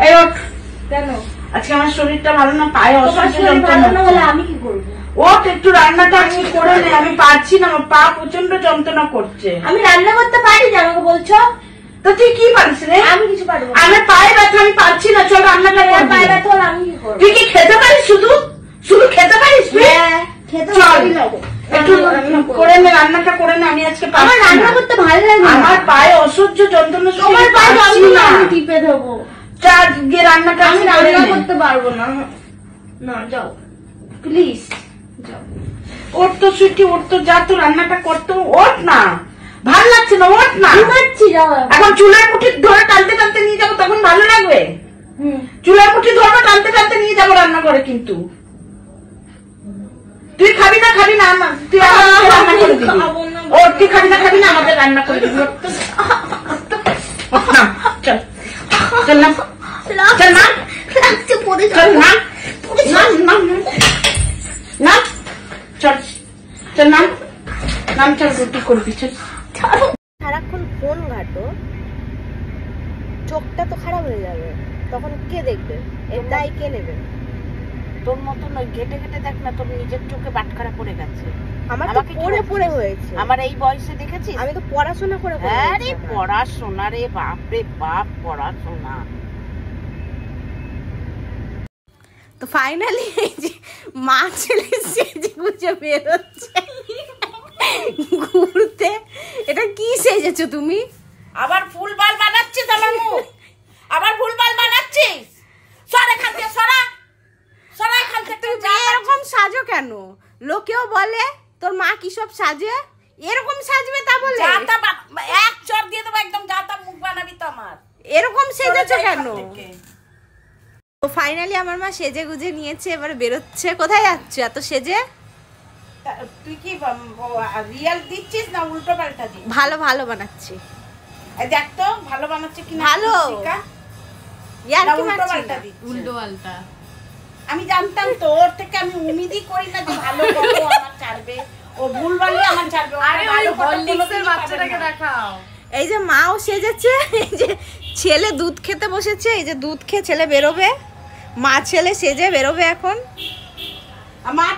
এই ওঠ। কেন? আজকে আমার শরীরটা ভালো না, পায়ে অসহ্য যন্ত্রণা হলে আমি কি করবো? ওঠ, একটু রান্নাটা আজকে করে নে। আমি পারছি না, আমার পা প্রচন্ড যন্ত্রণা করছে। আমি রান্না করতে পারি না, আমাকে বলছো? তো তুই কি পারিস রে? আমি কিছু পারবো না। আমার পায়ে ব্যথা, আমি পারছি না। চল রান্নাটা কর। পায়ে ব্যথা হলে আমি কি করবো? তুই কি খেতে পারিস? শুধু শুধু খেতে পারিস? হ্যাঁ খেতে পারি। একটু করে নে, রান্নাটা করে নে। আমি আজকে আমার রান্না করতে ভালো লাগে। আমার পায়ে অসহ্য যন্ত্রণা। তোমার পায়ে যন্ত্রণা আমি টিপে দেবো। চার গিয়ে রান্নাটা আমি রান্না করতে পারবো না। না যাও প্লিজ যাও। ওঠ তো সুইটি, ওঠ তো, যা তো রান্নাটা করতে। ওঠ না, ভাল লাগছে না, ওঠ না। এখন চুলার মুঠি ধরে টানতে টানতে নিয়ে যাবো, তখন ভালো লাগবে। চুলার মুঠি ধরবো, টানতে টানতে নিয়ে যাবো রান্না করে। কিন্তু তুই খাবি না, খাবি না, তুই আমাদের রান্না করে দিবি। ও তুই খাবি না, খাবি না, আমাদের রান্না করে দিবি। চল চল না, চল না, চল না, না চল চল নাম নাম, চল রুটি করবি। চল। সারাক্ষণ ফোন ঘাটো, চোখটা তো খারাপ হয়ে যাবে, তখন কে দেখবে? এর দায় কে নেবে? তোর মতন ওই ঘেটে ঘেটে দেখ না, তোর নিজের চোখে বাটখারা পড়ে গেছে। আমার তো পড়ে পড়ে হয়েছে। আমার এই বয়সে দেখেছিস? আমি তো পড়াশোনা করে। আরে পড়াশোনা রে বাপ রে বাপ, পড়াশোনা। তো ফাইনালি এই যে মা ছেলে সেজে গুজে বেরোচ্ছে ঘুরতে। এটা কি সেজেছো তুমি? আবার ফুলবাল বানাচ্ছিস আমার মুখ, আবার ফুলবাল বানাচ্ছিস। সরে এখান থেকে, সরা সরা এখান থেকে। এরকম সাজো কেন? লোকেও বলে তোর মা কি সব সাজে, এরকম সাজবে তা বলে? এক চর দিয়ে দেবো একদম, যাতা মুখ বানাবি তো আমার। এরকম সেজেছো কেন? তো ফাইনালি আমার মা সেজে গুজে নিয়েছে, এবারে বেরোচ্ছে। কোথায় যাচ্ছ এত সেজে? তুই কি রিয়াল দিচ্ছিস না উল্টো পাল্টা দিচ্ছিস? ভালো ভালো বানাচ্ছি। দেখ তো ভালো বানাচ্ছে কিনা। ভালো ইয়ার কি মারছিস? উল্টো পাল্টা। আমি জানতাম তো, ওর থেকে আমি উম্মিদই করি না যে ভালো করবো আমার ছাড়বে। ও ভুল বলে আমার ছাড়বে। আরে ওই হরলিক্সের বাচ্চাটাকে দেখাও। এই যে মাও সেজেছে, এই যে ছেলে দুধ খেতে বসেছে, এই যে দুধ খেয়ে ছেলে বেরোবে। মা ছেলে সেজে বেরোবে এখন। আমার